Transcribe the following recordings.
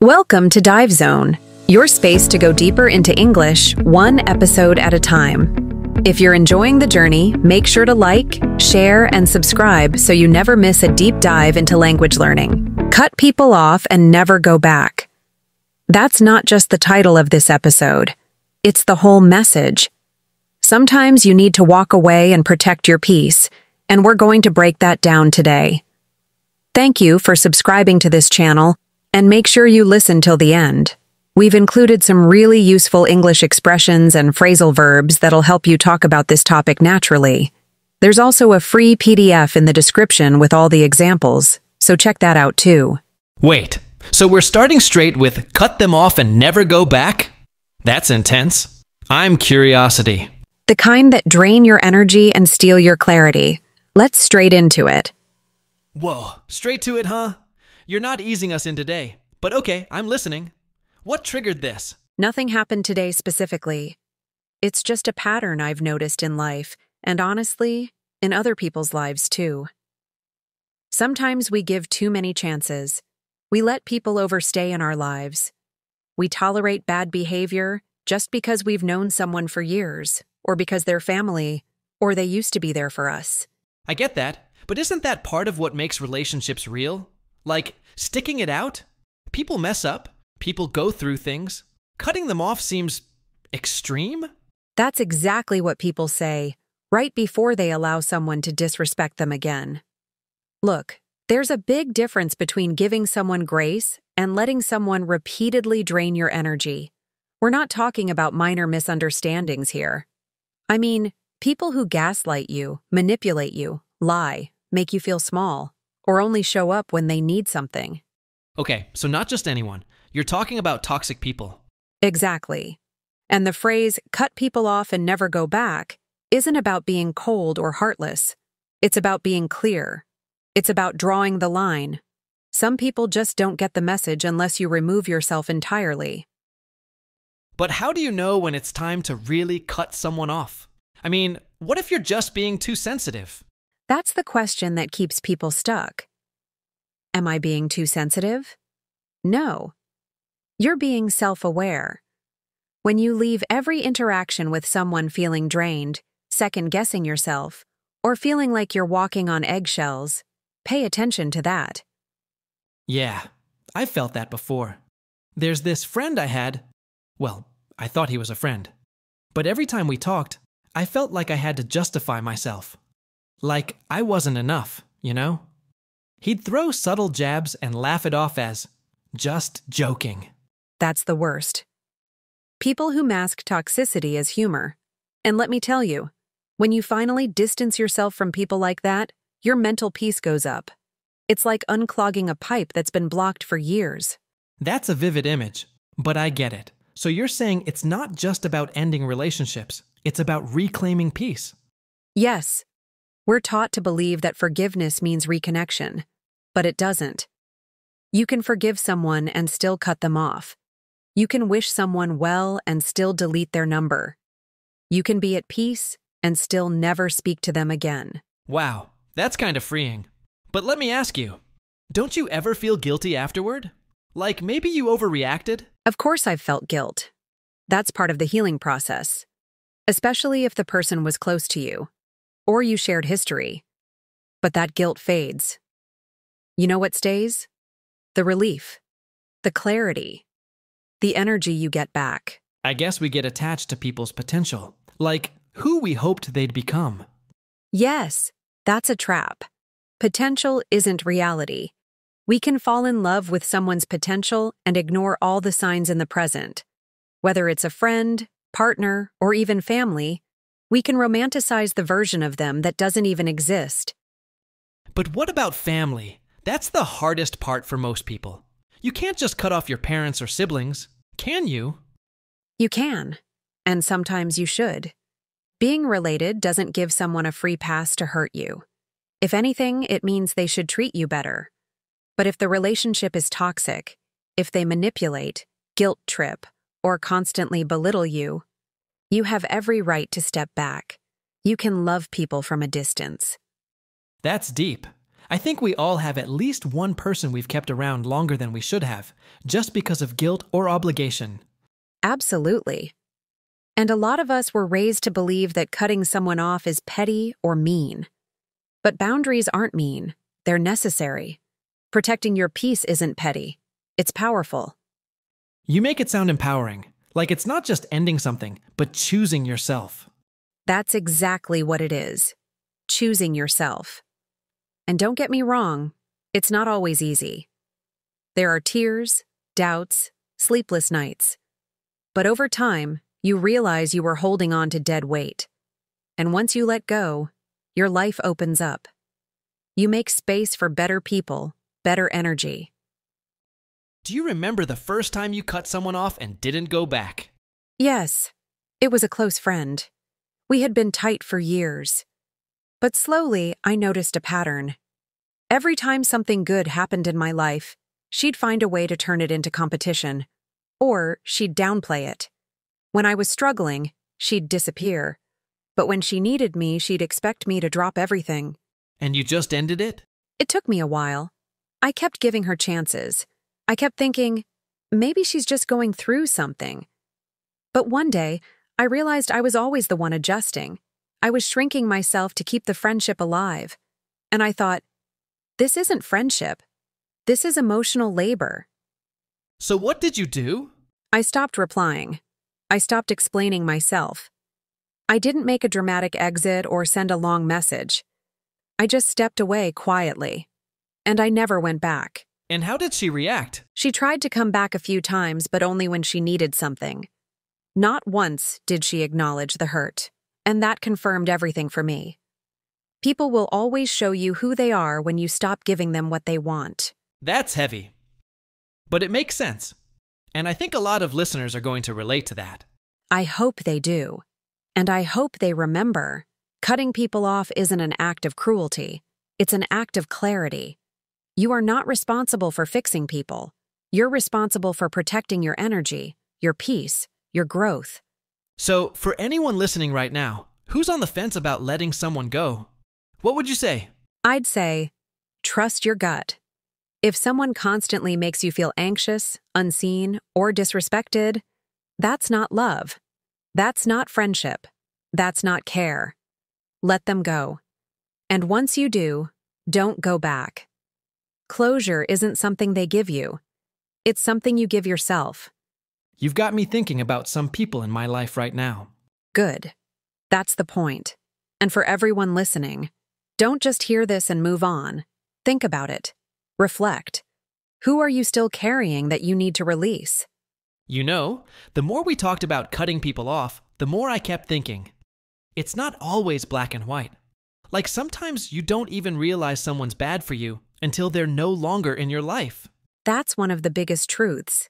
Welcome to Dive Zone, your space to go deeper into English, one episode at a time. If you're enjoying the journey, make sure to like, share, and subscribe so you never miss a deep dive into language learning. Cut people off and never go back. That's not just the title of this episode. It's the whole message. Sometimes you need to walk away and protect your peace, and we're going to break that down today. Thank you for subscribing to this channel, and make sure you listen till the end. We've included some really useful English expressions and phrasal verbs that'll help you talk about this topic naturally. There's also a free PDF in the description with all the examples, so check that out too. Wait, so we're starting straight with cut them off and never go back? That's intense. I'm curiosity. The kind that drain your energy and steal your clarity. Let's straight into it. Whoa, straight to it, huh? You're not easing us in today, but okay, I'm listening. What triggered this? Nothing happened today specifically. It's just a pattern I've noticed in life, and honestly, in other people's lives too. Sometimes we give too many chances. We let people overstay in our lives. We tolerate bad behavior just because we've known someone for years, or because they're family, or they used to be there for us. I get that, but isn't that part of what makes relationships real? Like, sticking it out? People mess up. People go through things. Cutting them off seems extreme? That's exactly what people say, right before they allow someone to disrespect them again. Look, there's a big difference between giving someone grace and letting someone repeatedly drain your energy. We're not talking about minor misunderstandings here. I mean, people who gaslight you, manipulate you, lie, make you feel small, or only show up when they need something. Okay, so not just anyone. You're talking about toxic people. Exactly. And the phrase, cut people off and never go back, isn't about being cold or heartless. It's about being clear. It's about drawing the line. Some people just don't get the message unless you remove yourself entirely. But how do you know when it's time to really cut someone off? I mean, what if you're just being too sensitive? That's the question that keeps people stuck. Am I being too sensitive? No. You're being self-aware. When you leave every interaction with someone feeling drained, second-guessing yourself, or feeling like you're walking on eggshells, pay attention to that. Yeah, I've felt that before. There's this friend I had. Well, I thought he was a friend. But every time we talked, I felt like I had to justify myself. Like I wasn't enough, you know? He'd throw subtle jabs and laugh it off as just joking. That's the worst. People who mask toxicity as humor. And let me tell you, when you finally distance yourself from people like that, your mental peace goes up. It's like unclogging a pipe that's been blocked for years. That's a vivid image, but I get it. So you're saying it's not just about ending relationships, it's about reclaiming peace. Yes. We're taught to believe that forgiveness means reconnection, but it doesn't. You can forgive someone and still cut them off. You can wish someone well and still delete their number. You can be at peace and still never speak to them again. Wow, that's kind of freeing. But let me ask you, don't you ever feel guilty afterward? Like maybe you overreacted? Of course I've felt guilt. That's part of the healing process, especially if the person was close to you, or you shared history. But that guilt fades. You know what stays? The relief, the clarity, the energy you get back. I guess we get attached to people's potential, like who we hoped they'd become. Yes, that's a trap. Potential isn't reality. We can fall in love with someone's potential and ignore all the signs in the present. Whether it's a friend, partner, or even family, we can romanticize the version of them that doesn't even exist. But what about family? That's the hardest part for most people. You can't just cut off your parents or siblings, can you? You can, and sometimes you should. Being related doesn't give someone a free pass to hurt you. If anything, it means they should treat you better. But if the relationship is toxic, if they manipulate, guilt trip, or constantly belittle you, you have every right to step back. You can love people from a distance. That's deep. I think we all have at least one person we've kept around longer than we should have, just because of guilt or obligation. Absolutely. And a lot of us were raised to believe that cutting someone off is petty or mean. But boundaries aren't mean, they're necessary. Protecting your peace isn't petty, it's powerful. You make it sound empowering, like it's not just ending something, but choosing yourself. That's exactly what it is. Choosing yourself. And don't get me wrong, it's not always easy. There are tears, doubts, sleepless nights. But over time, you realize you were holding on to dead weight. And once you let go, your life opens up. You make space for better people, better energy. Do you remember the first time you cut someone off and didn't go back? Yes, it was a close friend. We had been tight for years. But slowly, I noticed a pattern. Every time something good happened in my life, she'd find a way to turn it into competition, or she'd downplay it. When I was struggling, she'd disappear. But when she needed me, she'd expect me to drop everything. And you just ended it? It took me a while. I kept giving her chances. I kept thinking, maybe she's just going through something. But one day, I realized I was always the one adjusting. I was shrinking myself to keep the friendship alive. And I thought, this isn't friendship. This is emotional labor. So what did you do? I stopped replying. I stopped explaining myself. I didn't make a dramatic exit or send a long message. I just stepped away quietly. And I never went back. And how did she react? She tried to come back a few times, but only when she needed something. Not once did she acknowledge the hurt. And that confirmed everything for me. People will always show you who they are when you stop giving them what they want. That's heavy. But it makes sense. And I think a lot of listeners are going to relate to that. I hope they do. And I hope they remember, cutting people off isn't an act of cruelty. It's an act of clarity. You are not responsible for fixing people. You're responsible for protecting your energy, your peace, your growth. So, for anyone listening right now, who's on the fence about letting someone go, what would you say? I'd say, trust your gut. If someone constantly makes you feel anxious, unseen, or disrespected, that's not love. That's not friendship. That's not care. Let them go. And once you do, don't go back. Closure isn't something they give you. It's something you give yourself. You've got me thinking about some people in my life right now. Good. That's the point. And for everyone listening, don't just hear this and move on. Think about it. Reflect. Who are you still carrying that you need to release? You know, the more we talked about cutting people off, the more I kept thinking, it's not always black and white. Like sometimes you don't even realize someone's bad for you until they're no longer in your life. That's one of the biggest truths.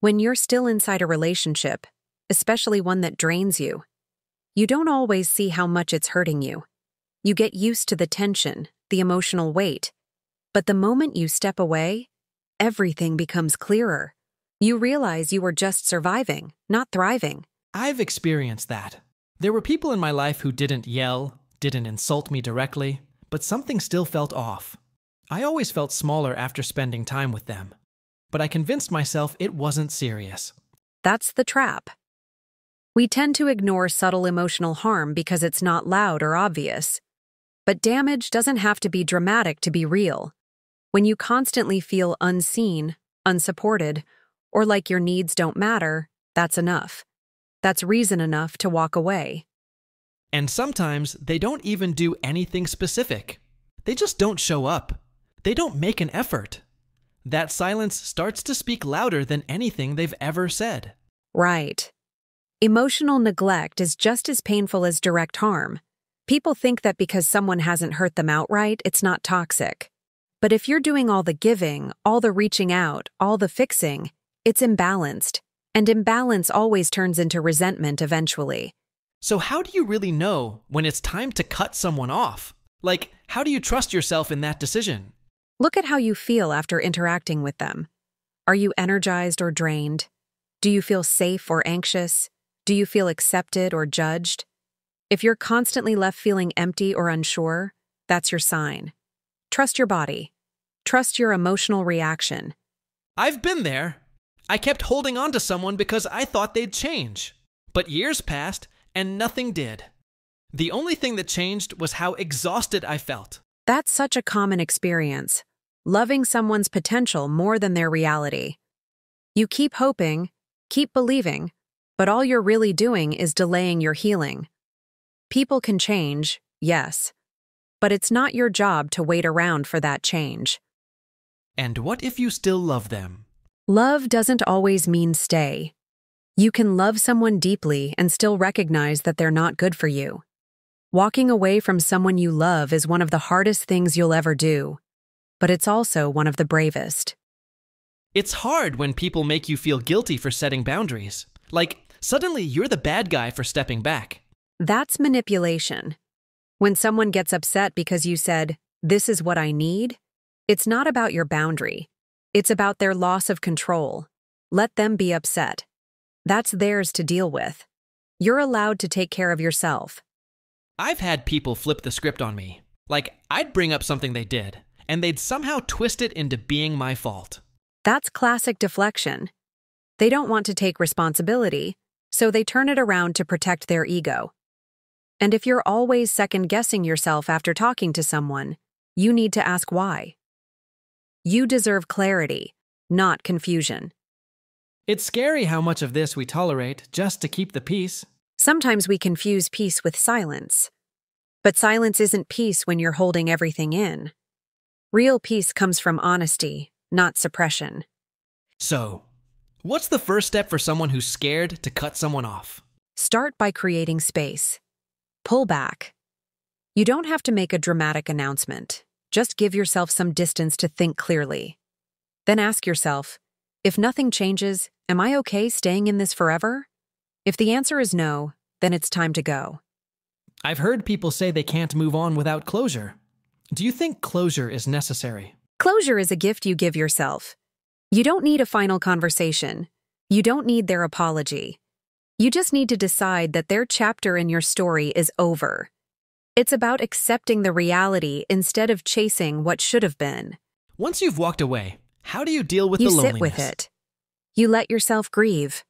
When you're still inside a relationship, especially one that drains you, you don't always see how much it's hurting you. You get used to the tension, the emotional weight. But the moment you step away, everything becomes clearer. You realize you were just surviving, not thriving. I've experienced that. There were people in my life who didn't yell, didn't insult me directly, but something still felt off. I always felt smaller after spending time with them. But I convinced myself it wasn't serious. That's the trap. We tend to ignore subtle emotional harm because it's not loud or obvious. But damage doesn't have to be dramatic to be real. When you constantly feel unseen, unsupported, or like your needs don't matter, that's enough. That's reason enough to walk away. And sometimes they don't even do anything specific. They just don't show up. They don't make an effort. That silence starts to speak louder than anything they've ever said. Right. Emotional neglect is just as painful as direct harm. People think that because someone hasn't hurt them outright, it's not toxic. But if you're doing all the giving, all the reaching out, all the fixing, it's imbalanced. And imbalance always turns into resentment eventually. So how do you really know when it's time to cut someone off? Like, how do you trust yourself in that decision? Look at how you feel after interacting with them. Are you energized or drained? Do you feel safe or anxious? Do you feel accepted or judged? If you're constantly left feeling empty or unsure, that's your sign. Trust your body. Trust your emotional reaction. I've been there. I kept holding on to someone because I thought they'd change. But years passed, and nothing did. The only thing that changed was how exhausted I felt. That's such a common experience. Loving someone's potential more than their reality. You keep hoping, keep believing, but all you're really doing is delaying your healing. People can change, yes, but it's not your job to wait around for that change. And what if you still love them? Love doesn't always mean stay. You can love someone deeply and still recognize that they're not good for you. Walking away from someone you love is one of the hardest things you'll ever do, but it's also one of the bravest. It's hard when people make you feel guilty for setting boundaries. Like, suddenly you're the bad guy for stepping back. That's manipulation. When someone gets upset because you said, "This is what I need," it's not about your boundary. It's about their loss of control. Let them be upset. That's theirs to deal with. You're allowed to take care of yourself. I've had people flip the script on me. Like, I'd bring up something they did, and they'd somehow twist it into being my fault. That's classic deflection. They don't want to take responsibility, so they turn it around to protect their ego. And if you're always second-guessing yourself after talking to someone, you need to ask why. You deserve clarity, not confusion. It's scary how much of this we tolerate just to keep the peace. Sometimes we confuse peace with silence. But silence isn't peace when you're holding everything in. Real peace comes from honesty, not suppression. So, what's the first step for someone who's scared to cut someone off? Start by creating space. Pull back. You don't have to make a dramatic announcement. Just give yourself some distance to think clearly. Then ask yourself, if nothing changes, am I okay staying in this forever? If the answer is no, then it's time to go. I've heard people say they can't move on without closure. Do you think closure is necessary? Closure is a gift you give yourself. You don't need a final conversation. You don't need their apology. You just need to decide that their chapter in your story is over. It's about accepting the reality instead of chasing what should have been. Once you've walked away, how do you deal with You the loneliness? sit with it. You let yourself grieve.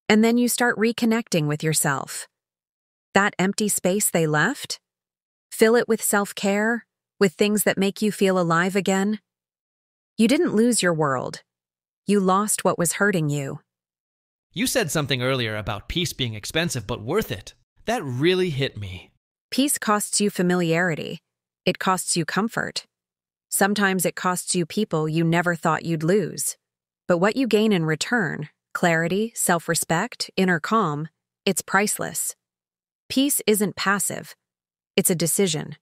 And then you start reconnecting with yourself. That empty space they left? Fill it with self-care, with things that make you feel alive again. You didn't lose your world. You lost what was hurting you. You said something earlier about peace being expensive but worth it. That really hit me. Peace costs you familiarity. It costs you comfort. Sometimes it costs you people you never thought you'd lose. But what you gain in return, clarity, self-respect, inner calm, it's priceless. Peace isn't passive. It's a decision.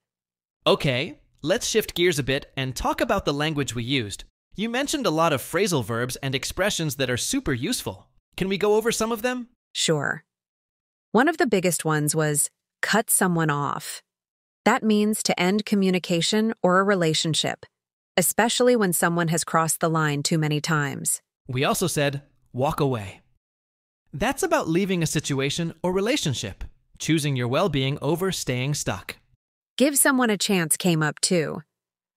Okay, let's shift gears a bit and talk about the language we used. You mentioned a lot of phrasal verbs and expressions that are super useful. Can we go over some of them? Sure. One of the biggest ones was cut someone off. That means to end communication or a relationship, especially when someone has crossed the line too many times. We also said walk away. That's about leaving a situation or relationship, choosing your well-being over staying stuck. Give someone a chance came up too.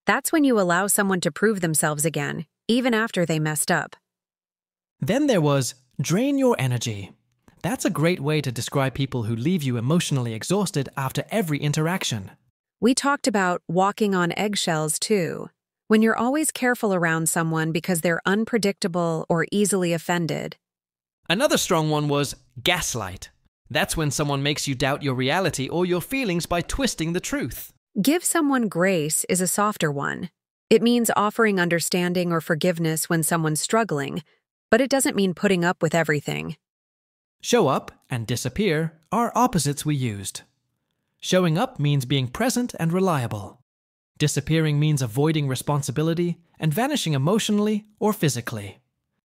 That's when you allow someone to prove themselves again, even after they messed up. Then there was drain your energy. That's a great way to describe people who leave you emotionally exhausted after every interaction. We talked about walking on eggshells too, when you're always careful around someone because they're unpredictable or easily offended. Another strong one was gaslight. That's when someone makes you doubt your reality or your feelings by twisting the truth. Give someone grace is a softer one. It means offering understanding or forgiveness when someone's struggling, but it doesn't mean putting up with everything. Show up and disappear are opposites we used. Showing up means being present and reliable. Disappearing means avoiding responsibility and vanishing emotionally or physically.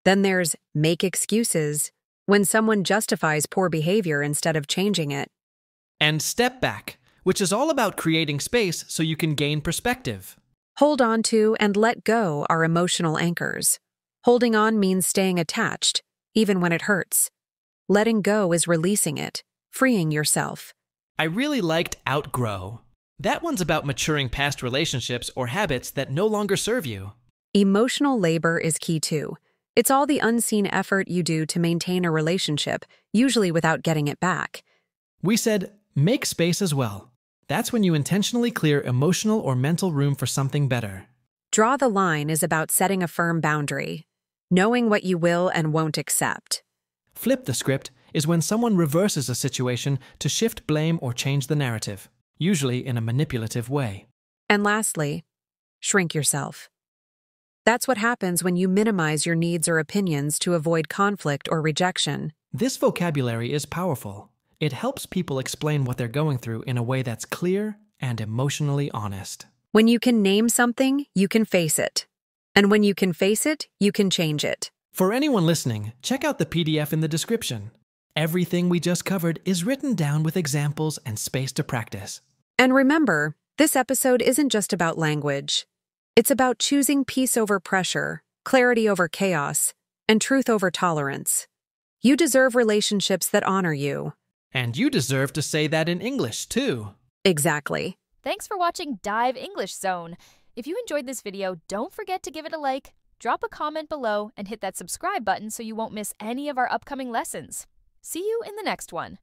Then there's make excuses, when someone justifies poor behavior instead of changing it. And step back, which is all about creating space so you can gain perspective. Hold on to and let go are emotional anchors. Holding on means staying attached, even when it hurts. Letting go is releasing it, freeing yourself. I really liked outgrow. That one's about maturing past relationships or habits that no longer serve you. Emotional labor is key too. It's all the unseen effort you do to maintain a relationship, usually without getting it back. We said, make space as well. That's when you intentionally clear emotional or mental room for something better. Draw the line is about setting a firm boundary, knowing what you will and won't accept. Flip the script is when someone reverses a situation to shift blame or change the narrative, usually in a manipulative way. And lastly, shrink yourself. That's what happens when you minimize your needs or opinions to avoid conflict or rejection. This vocabulary is powerful. It helps people explain what they're going through in a way that's clear and emotionally honest. When you can name something, you can face it. And when you can face it, you can change it. For anyone listening, check out the PDF in the description. Everything we just covered is written down with examples and space to practice. And remember, this episode isn't just about language. It's about choosing peace over pressure, clarity over chaos, and truth over tolerance. You deserve relationships that honor you. And you deserve to say that in English, too. Exactly. Thanks for watching Dive English Zone. If you enjoyed this video, don't forget to give it a like, drop a comment below, and hit that subscribe button so you won't miss any of our upcoming lessons. See you in the next one.